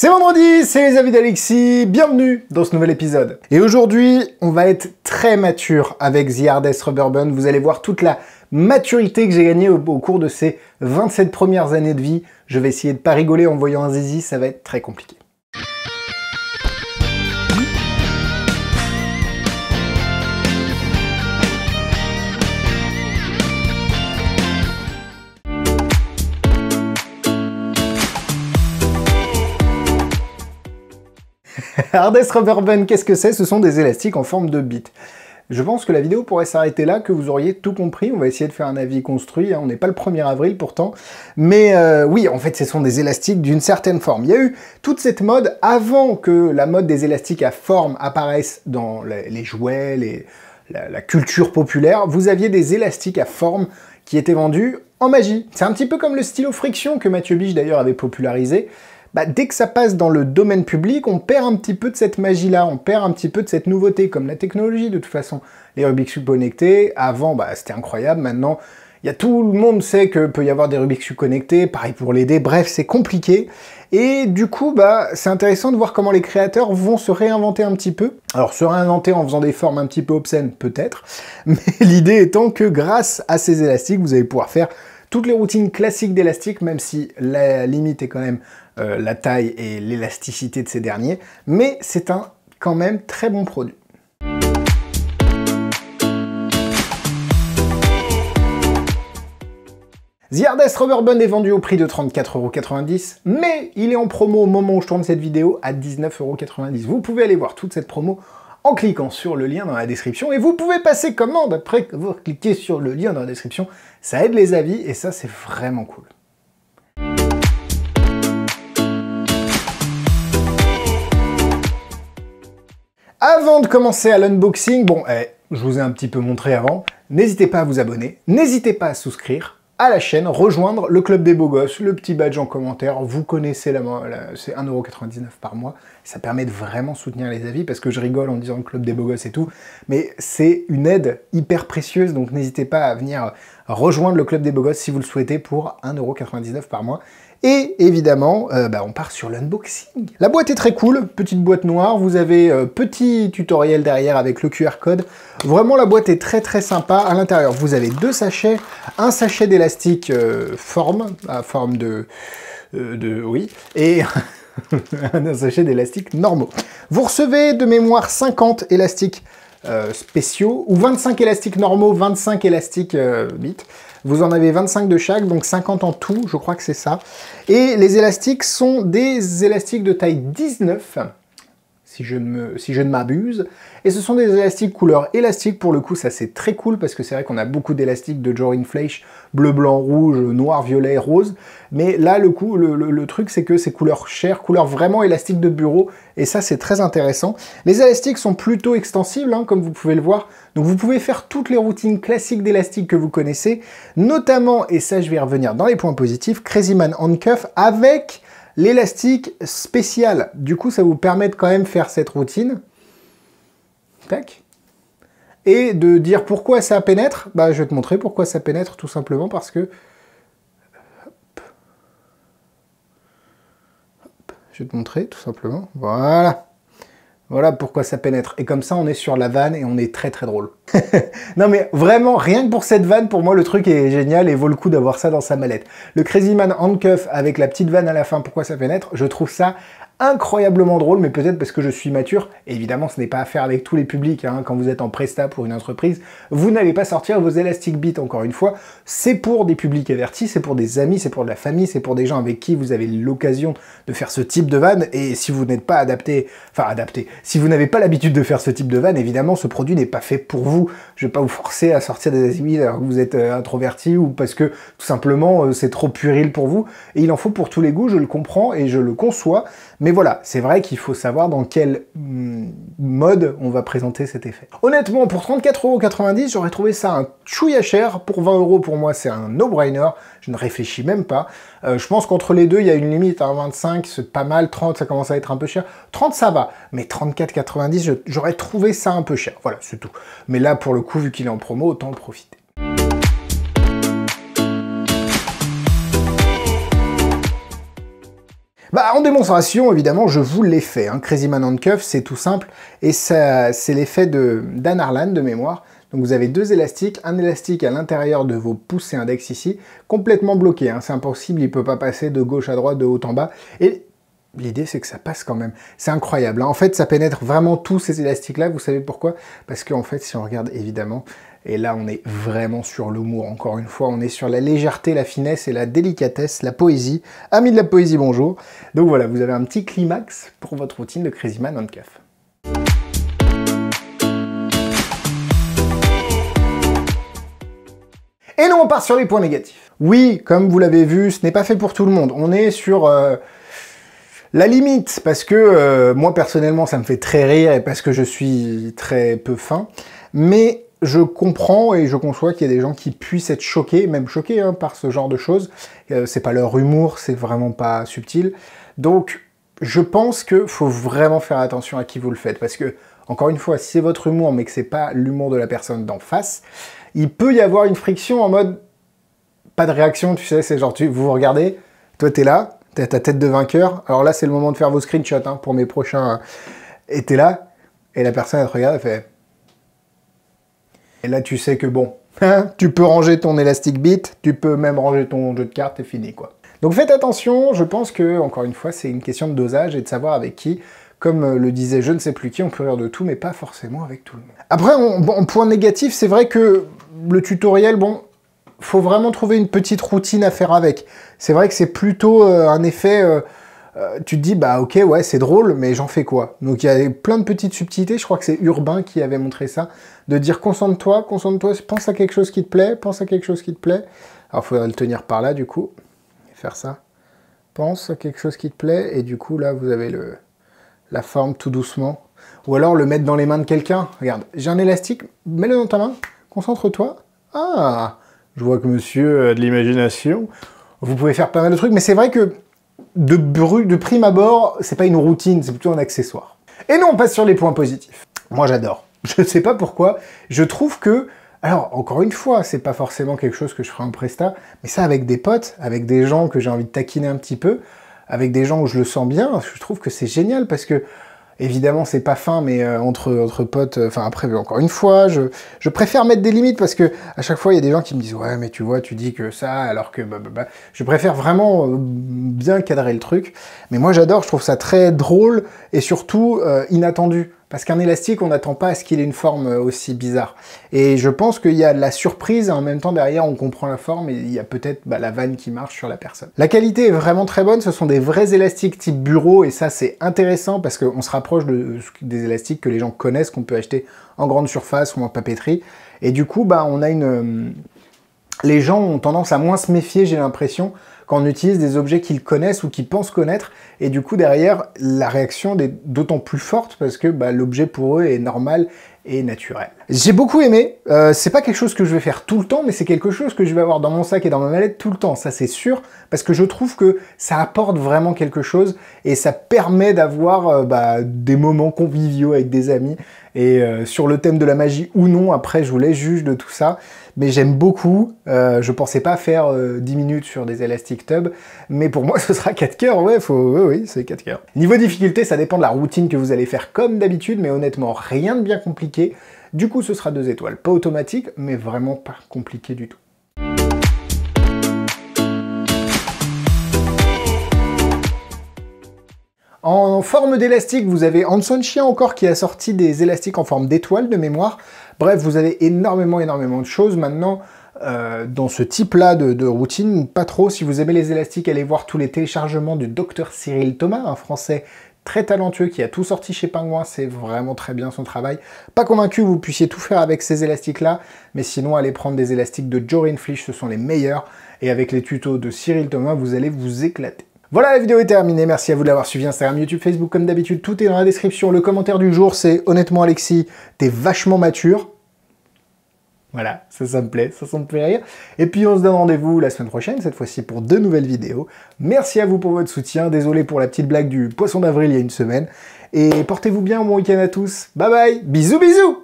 C'est vendredi, c'est les avis d'Alexis, bienvenue dans ce nouvel épisode. Et aujourd'hui, on va être très mature avec The Hardest Rubber Band. Vous allez voir toute la maturité que j'ai gagnée au cours de ces 27 premières années de vie. Je vais essayer de pas rigoler en voyant un zizi, ça va être très compliqué. Hardest Rubber Band, qu'est-ce que c'est? Ce sont des élastiques en forme de bite. Je pense que la vidéo pourrait s'arrêter là, que vous auriez tout compris. On va essayer de faire un avis construit, hein. On n'est pas le 1er avril pourtant. Mais oui, en fait, ce sont des élastiques d'une certaine forme. Il y a eu toute cette mode avant que la mode des élastiques à forme apparaisse dans les jouets, la culture populaire. Vous aviez des élastiques à forme qui étaient vendus en magie. C'est un petit peu comme le stylo friction que Mathieu Bich d'ailleurs avait popularisé. Dès que ça passe dans le domaine public, on perd un petit peu de cette magie-là, on perd un petit peu de cette nouveauté, comme la technologie de toute façon. Les Rubik's Cube connectés, avant, c'était incroyable, maintenant, tout le monde sait que peut y avoir des Rubik's Cube connectés, pareil pour les dés, bref, c'est compliqué. Et du coup, c'est intéressant de voir comment les créateurs vont se réinventer un petit peu. Alors, se réinventer en faisant des formes un petit peu obscènes, peut-être, mais l'idée étant que grâce à ces élastiques, vous allez pouvoir faire toutes les routines classiques d'élastique, même si la limite est quand même la taille et l'élasticité de ces derniers, mais c'est un quand même très bon produit. The Hardest Rubber Band est vendu au prix de 34,90 €, mais il est en promo au moment où je tourne cette vidéo à 19,90 €. Vous pouvez aller voir toute cette promo en cliquant sur le lien dans la description, et vous pouvez passer commande après avoir cliqué sur le lien dans la description. Ça aide les avis, et ça, c'est vraiment cool. Avant de commencer à l'unboxing, je vous ai un petit peu montré avant, n'hésitez pas à vous abonner, n'hésitez pas à souscrire à la chaîne, rejoindre le Club des Beaux Gosses, le petit badge en commentaire, vous connaissez, c'est 1,99 € par mois, ça permet de vraiment soutenir les avis, parce que je rigole en disant le Club des Beaux Gosses et tout, mais c'est une aide hyper précieuse, donc n'hésitez pas à venir rejoindre le Club des Beaux Gosses si vous le souhaitez pour 1,99 € par mois. Et évidemment, on part sur l'unboxing. La boîte est très cool, petite boîte noire, vous avez petit tutoriel derrière avec le QR code. Vraiment, la boîte est très très sympa. À l'intérieur, vous avez 2 sachets, un sachet d'élastique à forme oui, et un sachet d'élastiques normaux. Vous recevez de mémoire 50 élastiques spéciaux, ou 25 élastiques normaux, 25 élastiques bits. Vous en avez 25 de chaque, donc 50 en tout, je crois que c'est ça. Et les élastiques sont des élastiques de taille 19, si je ne m'abuse. Et ce sont des élastiques couleur élastique, pour le coup, ça c'est très cool, parce que c'est vrai qu'on a beaucoup d'élastiques de Jorin Fleisch, bleu, blanc, rouge, noir, violet, rose. Mais là, le truc, c'est que c'est couleur chair, couleur vraiment élastique de bureau, et ça c'est très intéressant. Les élastiques sont plutôt extensibles, hein, comme vous pouvez le voir. Donc vous pouvez faire toutes les routines classiques d'élastique que vous connaissez, notamment, et ça je vais y revenir dans les points positifs, Crazy Man Handcuff avec l'élastique spécial. Du coup, ça vous permet de quand même faire cette routine. Tac. Et de dire pourquoi ça pénètre. Je vais te montrer pourquoi ça pénètre, tout simplement parce que... Je vais te montrer, tout simplement. Voilà. Voilà pourquoi ça pénètre. Et comme ça, on est sur la vanne et on est très très drôle. Non mais vraiment, rien que pour cette vanne, pour moi, le truc est génial et vaut le coup d'avoir ça dans sa mallette. Le Crazy Man Handcuff avec la petite vanne à la fin, pourquoi ça pénètre, je trouve ça incroyablement drôle, mais peut-être parce que je suis mature. Et évidemment, ce n'est pas à faire avec tous les publics, hein. Quand vous êtes en presta pour une entreprise, vous n'allez pas sortir vos Elastic Bits, encore une fois. C'est pour des publics avertis, c'est pour des amis, c'est pour de la famille, c'est pour des gens avec qui vous avez l'occasion de faire ce type de vanne. Et si vous n'êtes pas adapté, si vous n'avez pas l'habitude de faire ce type de vanne, évidemment, ce produit n'est pas fait pour vous. Je vais pas vous forcer à sortir des amis alors que vous êtes introverti ou parce que, tout simplement, c'est trop puéril pour vous. Et il en faut pour tous les goûts, je le comprends et je le conçois. Mais voilà, c'est vrai qu'il faut savoir dans quel mode on va présenter cet effet. Honnêtement, pour 34,90 €, j'aurais trouvé ça un chouïa cher. Pour 20 €, pour moi, c'est un no-brainer. Je ne réfléchis même pas. Je pense qu'entre les deux, il y a une limite. 25, c'est pas mal. 30, ça commence à être un peu cher. 30, ça va. Mais 34,90 €, j'aurais trouvé ça un peu cher. Voilà, c'est tout. Mais là, pour le coup, vu qu'il est en promo, autant en profiter. Bah, en démonstration, évidemment, je vous l'ai fait. Hein. Crazy Man Handcuff, c'est tout simple. Et ça, c'est l'effet d'Anne Harlan, de mémoire. Donc vous avez deux élastiques, un élastique à l'intérieur de vos pouces et index ici, complètement bloqué. Hein. C'est impossible, il ne peut pas passer de gauche à droite, de haut en bas. Et l'idée, c'est que ça passe quand même. C'est incroyable. Hein. En fait, ça pénètre vraiment tous ces élastiques-là. Vous savez pourquoi? Parce qu'en fait, si on regarde, évidemment, et là, on est vraiment sur l'humour. Encore une fois, on est sur la légèreté, la finesse et la délicatesse, la poésie. Amis de la poésie, bonjour. Donc voilà, vous avez un petit climax pour votre routine de Crazy Man Handcuff. Et nous, on part sur les points négatifs. Oui, comme vous l'avez vu, ce n'est pas fait pour tout le monde. On est sur la limite, parce que moi, personnellement, ça me fait très rire et parce que je suis très peu fin. Mais je comprends et je conçois qu'il y a des gens qui puissent être choqués, même choqués hein, par ce genre de choses. C'est pas leur humour, c'est vraiment pas subtil. Donc, je pense qu'il faut vraiment faire attention à qui vous le faites. Parce que, encore une fois, si c'est votre humour, mais que c'est pas l'humour de la personne d'en face, il peut y avoir une friction en mode pas de réaction, tu sais, c'est genre vous vous regardez, toi t'es là, t'as ta tête de vainqueur, alors là c'est le moment de faire vos screenshots hein, pour mes prochains, et t'es là, et la personne elle te regarde, elle fait... Et là tu sais que bon, tu peux ranger ton Elastic Beat, tu peux même ranger ton jeu de cartes, et fini quoi. Donc faites attention, je pense que, encore une fois, c'est une question de dosage et de savoir avec qui. Comme le disait je ne sais plus qui, on peut rire de tout, mais pas forcément avec tout le monde. Après, en point négatif, c'est vrai que le tutoriel, bon, faut vraiment trouver une petite routine à faire avec. C'est vrai que c'est plutôt un effet, tu te dis, bah ok, ouais, c'est drôle, mais j'en fais quoi? Donc il y a plein de petites subtilités, je crois que c'est Urbain qui avait montré ça, de dire concentre-toi, pense à quelque chose qui te plaît, pense à quelque chose qui te plaît. Alors il faudrait le tenir par là, du coup, et faire ça. Pense à quelque chose qui te plaît, et du coup, là, vous avez la forme tout doucement. Ou alors le mettre dans les mains de quelqu'un. Regarde, j'ai un élastique, mets-le dans ta main, concentre-toi. Ah, je vois que monsieur a de l'imagination. Vous pouvez faire pas mal de trucs, mais c'est vrai que de prime abord, c'est pas une routine, c'est plutôt un accessoire. Et nous, on passe sur les points positifs. Moi, j'adore. Je sais pas pourquoi. Je trouve que... Alors, encore une fois, c'est pas forcément quelque chose que je ferai en presta, mais ça avec des potes, avec des gens que j'ai envie de taquiner un petit peu, avec des gens où je le sens bien, je trouve que c'est génial parce que, évidemment, c'est pas fin, mais entre potes, enfin après, encore une fois, je préfère mettre des limites parce que à chaque fois, il y a des gens qui me disent « Ouais, mais tu vois, tu dis que ça, alors que... » Je préfère vraiment bien cadrer le truc. Mais moi, j'adore, je trouve ça très drôle et surtout inattendu. Parce qu'un élastique, on n'attend pas à ce qu'il ait une forme aussi bizarre. Et je pense qu'il y a de la surprise, et en même temps, derrière, on comprend la forme, et il y a peut-être la vanne qui marche sur la personne. La qualité est vraiment très bonne, ce sont des vrais élastiques type bureau, et ça, c'est intéressant, parce qu'on se rapproche des élastiques que les gens connaissent, qu'on peut acheter en grande surface ou en papeterie. Et du coup, on a les gens ont tendance à moins se méfier, j'ai l'impression, quand on utilise des objets qu'ils connaissent ou qu'ils pensent connaître, et du coup derrière, la réaction est d'autant plus forte parce que l'objet pour eux est normal et naturel. J'ai beaucoup aimé, c'est pas quelque chose que je vais faire tout le temps, mais c'est quelque chose que je vais avoir dans mon sac et dans ma mallette tout le temps, ça c'est sûr, parce que je trouve que ça apporte vraiment quelque chose, et ça permet d'avoir des moments conviviaux avec des amis, et sur le thème de la magie ou non, après je vous laisse juge de tout ça, mais j'aime beaucoup, je pensais pas faire 10 minutes sur des Elastic Tub, mais pour moi ce sera 4 cœurs, ouais, oui, c'est 4 cœurs. Niveau difficulté, ça dépend de la routine que vous allez faire comme d'habitude, mais honnêtement, rien de bien compliqué. Du coup, ce sera 2 étoiles. Pas automatique, mais vraiment pas compliqué du tout. En forme d'élastique, vous avez Hanson Chien encore qui a sorti des élastiques en forme d'étoile de mémoire. Bref, vous avez énormément de choses. Maintenant, dans ce type-là de routine, pas trop. Si vous aimez les élastiques, allez voir tous les téléchargements du Dr Cyril Thomas, un Français très talentueux qui a tout sorti chez Penguin, c'est vraiment très bien son travail. Pas convaincu que vous puissiez tout faire avec ces élastiques-là, mais sinon allez prendre des élastiques de Jorin Flish, ce sont les meilleurs, et avec les tutos de Cyril Thomas, vous allez vous éclater. Voilà, la vidéo est terminée, merci à vous de l'avoir suivi, Instagram, YouTube, Facebook, comme d'habitude, tout est dans la description. Le commentaire du jour, c'est « Honnêtement Alexis, t'es vachement mature ». Voilà, ça me plaît, ça me fait rire. Et puis on se donne rendez-vous la semaine prochaine, cette fois-ci pour 2 nouvelles vidéos. Merci à vous pour votre soutien, désolé pour la petite blague du poisson d'avril il y a une semaine. Et portez-vous bien, bon week-end à tous, bye bye, bisous bisous.